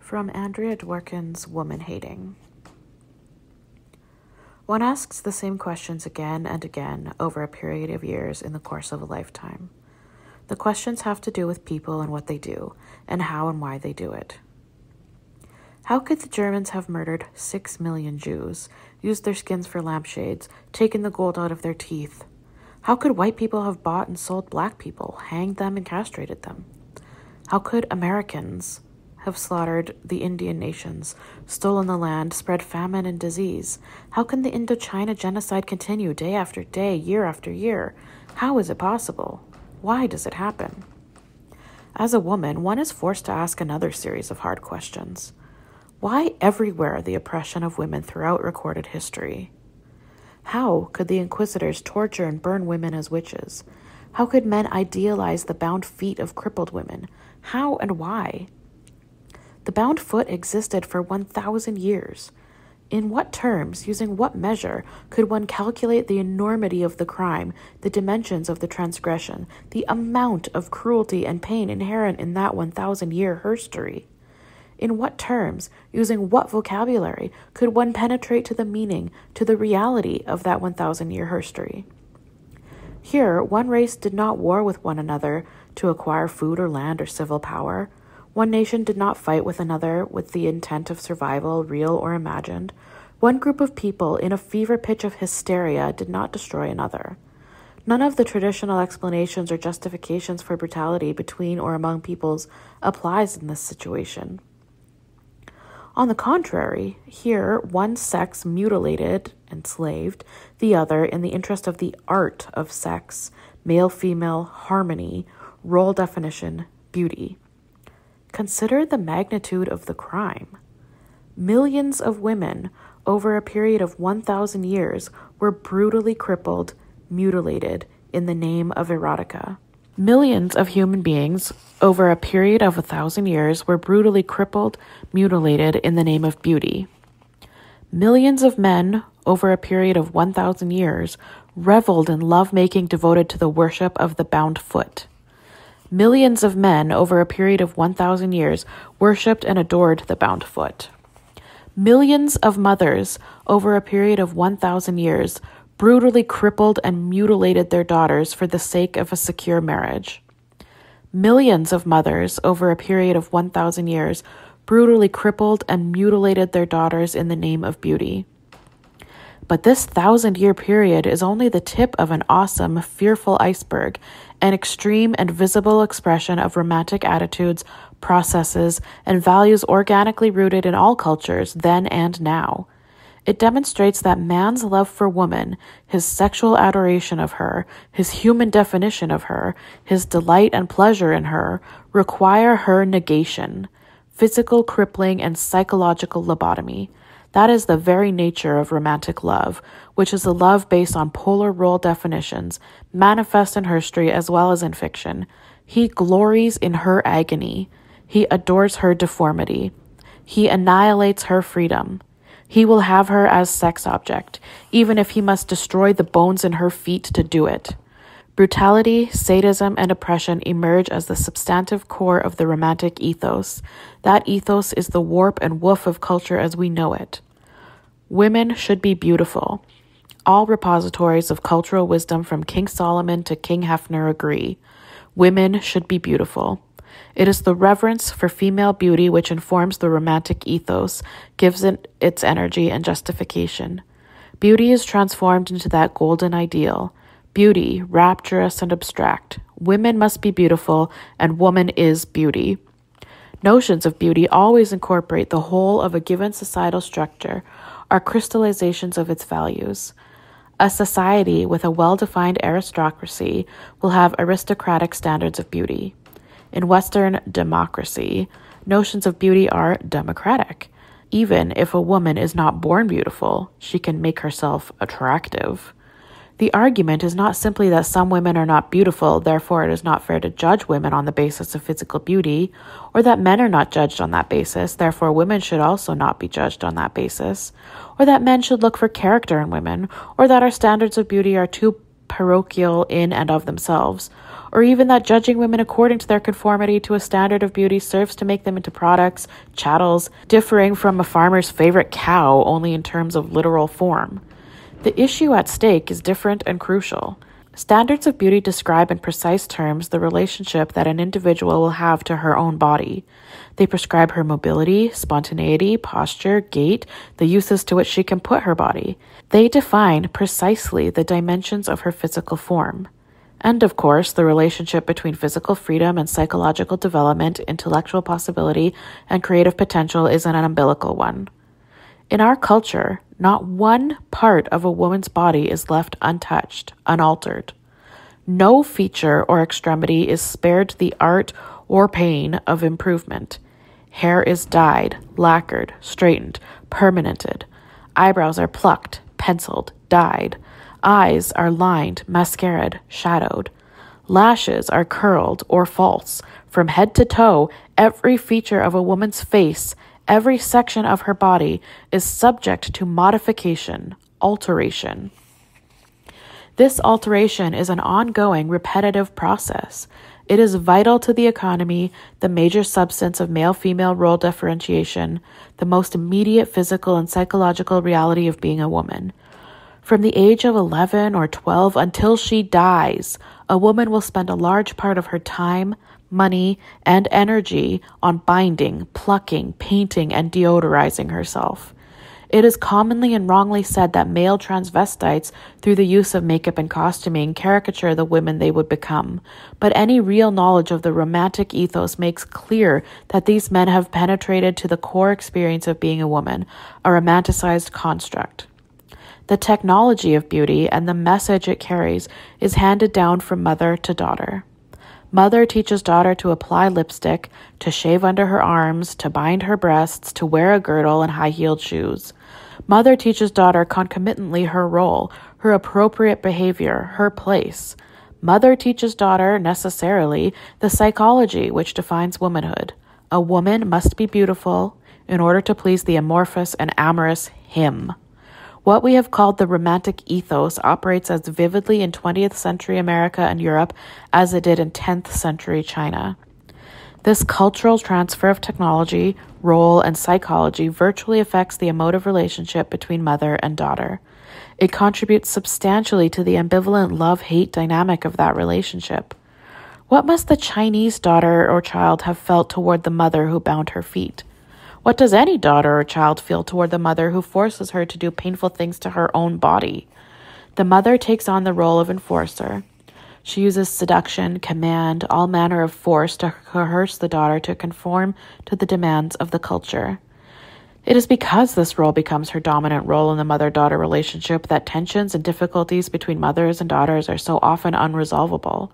From Andrea Dworkin's Woman Hating. One asks the same questions again and again over a period of years in the course of a lifetime. The questions have to do with people and what they do, and how and why they do it. How could the Germans have murdered 6 million Jews, used their skins for lampshades, taken the gold out of their teeth? How could white people have bought and sold black people, hanged them and castrated them? How could Americans have slaughtered the Indian nations, stolen the land, spread famine and disease? How can the Indochina genocide continue day after day, year after year? How is it possible? Why does it happen? As a woman, one is forced to ask another series of hard questions. Why everywhere the oppression of women throughout recorded history? How could the inquisitors torture and burn women as witches? How could men idealize the bound feet of crippled women? How and why? The bound foot existed for 1,000 years. In what terms, using what measure, could one calculate the enormity of the crime, the dimensions of the transgression, the amount of cruelty and pain inherent in that 1,000-year history? In what terms, using what vocabulary, could one penetrate to the meaning, to the reality of that 1,000-year history? Here, one race did not war with one another to acquire food or land or civil power. One nation did not fight with another with the intent of survival, real or imagined. One group of people in a fever pitch of hysteria did not destroy another. None of the traditional explanations or justifications for brutality between or among peoples applies in this situation. On the contrary, here one sex mutilated, enslaved, the other in the interest of the art of sex, male-female harmony, role definition, beauty. Consider the magnitude of the crime. Millions of women over a period of 1,000 years were brutally crippled, mutilated in the name of erotica. Millions of human beings over a period of 1,000 years were brutally crippled, mutilated in the name of beauty. Millions of men over a period of 1,000 years reveled in lovemaking devoted to the worship of the bound foot. Millions of men over a period of 1,000 years worshipped and adored the bound foot. Millions of mothers over a period of 1,000 years brutally crippled and mutilated their daughters for the sake of a secure marriage. Millions of mothers over a period of 1,000 years brutally crippled and mutilated their daughters in the name of beauty. But this 1,000-year period is only the tip of an awesome, fearful iceberg, an extreme and visible expression of romantic attitudes, processes, and values organically rooted in all cultures then and now. It demonstrates that man's love for woman, his sexual adoration of her, his human definition of her, his delight and pleasure in her, require her negation, physical crippling and psychological lobotomy. That is the very nature of romantic love, which is a love based on polar role definitions, manifest in history as well as in fiction. He glories in her agony. He adores her deformity. He annihilates her freedom. He will have her as sex object, even if he must destroy the bones in her feet to do it. Brutality, sadism, and oppression emerge as the substantive core of the romantic ethos. That ethos is the warp and woof of culture as we know it. Women should be beautiful. All repositories of cultural wisdom from King Solomon to King Hefner agree. Women should be beautiful. It is the reverence for female beauty which informs the romantic ethos, gives it its energy and justification. Beauty is transformed into that golden ideal. Beauty, rapturous and abstract. Women must be beautiful, and woman is beauty. Notions of beauty always incorporate the whole of a given societal structure, are crystallizations of its values. A society with a well-defined aristocracy will have aristocratic standards of beauty. In Western democracy, notions of beauty are democratic. Even if a woman is not born beautiful, she can make herself attractive. The argument is not simply that some women are not beautiful, therefore it is not fair to judge women on the basis of physical beauty, or that men are not judged on that basis, therefore women should also not be judged on that basis, or that men should look for character in women, or that our standards of beauty are too parochial in and of themselves, or even that judging women according to their conformity to a standard of beauty serves to make them into products, chattels, differing from a farmer's favorite cow only in terms of literal form. The issue at stake is different and crucial. Standards of beauty describe in precise terms the relationship that an individual will have to her own body. They prescribe her mobility, spontaneity, posture, gait, the uses to which she can put her body. They define precisely the dimensions of her physical form. And, of course, the relationship between physical freedom and psychological development, intellectual possibility, and creative potential is an umbilical one. In our culture, not one part of a woman's body is left untouched, unaltered. No feature or extremity is spared the art or pain of improvement. Hair is dyed, lacquered, straightened, permanented. Eyebrows are plucked, penciled, dyed. Eyes are lined, mascaraed, shadowed. Lashes are curled or false. From head to toe, every feature of a woman's face, every section of her body is subject to modification, alteration. This alteration is an ongoing, repetitive process. It is vital to the economy, the major substance of male-female role differentiation, the most immediate physical and psychological reality of being a woman. From the age of 11 or 12 until she dies, a woman will spend a large part of her time, money, and energy on binding, plucking, painting, and deodorizing herself. It is commonly and wrongly said that male transvestites, through the use of makeup and costuming, caricature the women they would become. But any real knowledge of the romantic ethos makes clear that these men have penetrated to the core experience of being a woman, a romanticized construct. The technology of beauty and the message it carries is handed down from mother to daughter. Mother teaches daughter to apply lipstick, to shave under her arms, to bind her breasts, to wear a girdle and high-heeled shoes. Mother teaches daughter concomitantly her role, her appropriate behavior, her place. Mother teaches daughter, necessarily, the psychology which defines womanhood. A woman must be beautiful in order to please the amorphous and amorous him. What we have called the romantic ethos operates as vividly in 20th century America and Europe as it did in 10th century China. This cultural transfer of technology, role, and psychology virtually affects the emotive relationship between mother and daughter. It contributes substantially to the ambivalent love-hate dynamic of that relationship. What must the Chinese daughter or child have felt toward the mother who bound her feet? What does any daughter or child feel toward the mother who forces her to do painful things to her own body? The mother takes on the role of enforcer. She uses seduction, command, all manner of force to coerce the daughter to conform to the demands of the culture. It is because this role becomes her dominant role in the mother-daughter relationship that tensions and difficulties between mothers and daughters are so often unresolvable.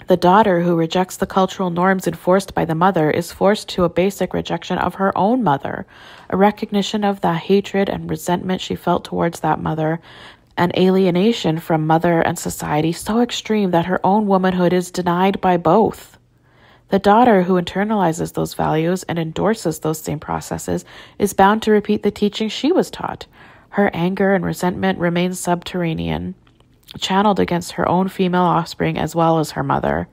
The daughter who rejects the cultural norms enforced by the mother is forced to a basic rejection of her own mother, a recognition of the hatred and resentment she felt towards that mother, an alienation from mother and society so extreme that her own womanhood is denied by both. The daughter who internalizes those values and endorses those same processes is bound to repeat the teaching she was taught. Her anger and resentment remain subterranean, channeled against her own female offspring as well as her mother.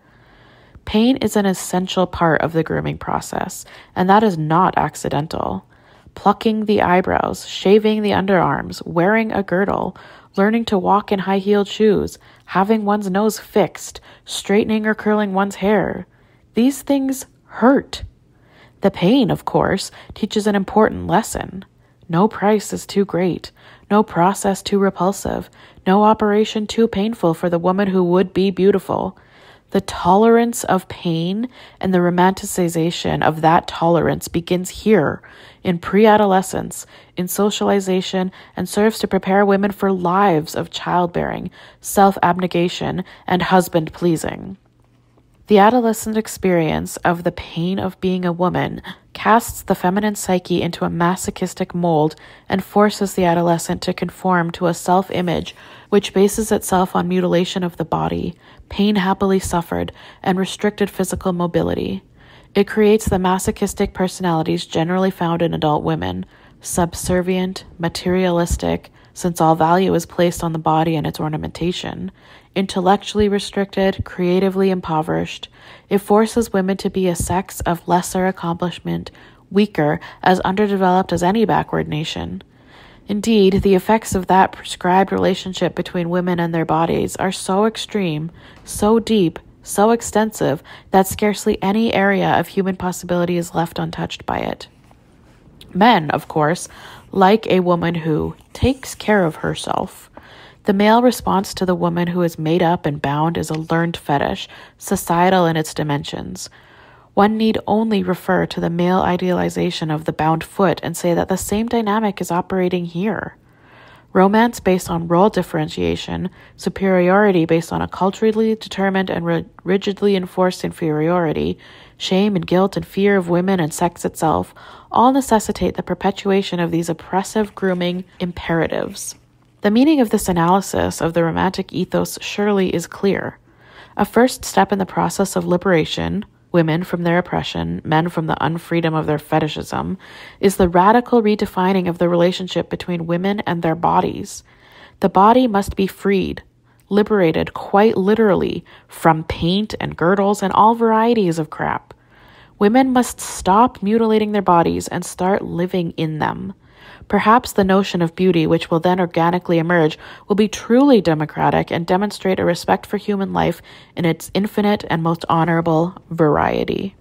Pain is an essential part of the grooming process, and that is not accidental. Plucking the eyebrows, shaving the underarms, wearing a girdle, learning to walk in high-heeled shoes, having one's nose fixed, straightening or curling one's hair. These things hurt. The pain, of course, teaches an important lesson. No price is too great, no process too repulsive, no operation too painful for the woman who would be beautiful. The tolerance of pain and the romanticization of that tolerance begins here, in pre-adolescence, in socialization, and serves to prepare women for lives of childbearing, self-abnegation, and husband-pleasing. The adolescent experience of the pain of being a woman casts the feminine psyche into a masochistic mold and forces the adolescent to conform to a self-image which bases itself on mutilation of the body, pain happily suffered, and restricted physical mobility. It creates the masochistic personalities generally found in adult women, subservient, materialistic, since all value is placed on the body and its ornamentation, intellectually restricted, creatively impoverished. It forces women to be a sex of lesser accomplishment, weaker, as underdeveloped as any backward nation. Indeed, the effects of that prescribed relationship between women and their bodies are so extreme, so deep, so extensive, that scarcely any area of human possibility is left untouched by it. Men, of course, like a woman who takes care of herself. The male response to the woman who is made up and bound is a learned fetish, societal in its dimensions. One need only refer to the male idealization of the bound foot and say that the same dynamic is operating here. Romance based on role differentiation, superiority based on a culturally determined and rigidly enforced inferiority, shame and guilt and fear of women and sex itself, all necessitate the perpetuation of these oppressive grooming imperatives. The meaning of this analysis of the romantic ethos surely is clear. A first step in the process of liberation, women from their oppression, men from the unfreedom of their fetishism, is the radical redefining of the relationship between women and their bodies. The body must be freed, liberated quite literally from paint and girdles and all varieties of crap. Women must stop mutilating their bodies and start living in them. Perhaps the notion of beauty, which will then organically emerge, will be truly democratic and demonstrate a respect for human life in its infinite and most honorable variety.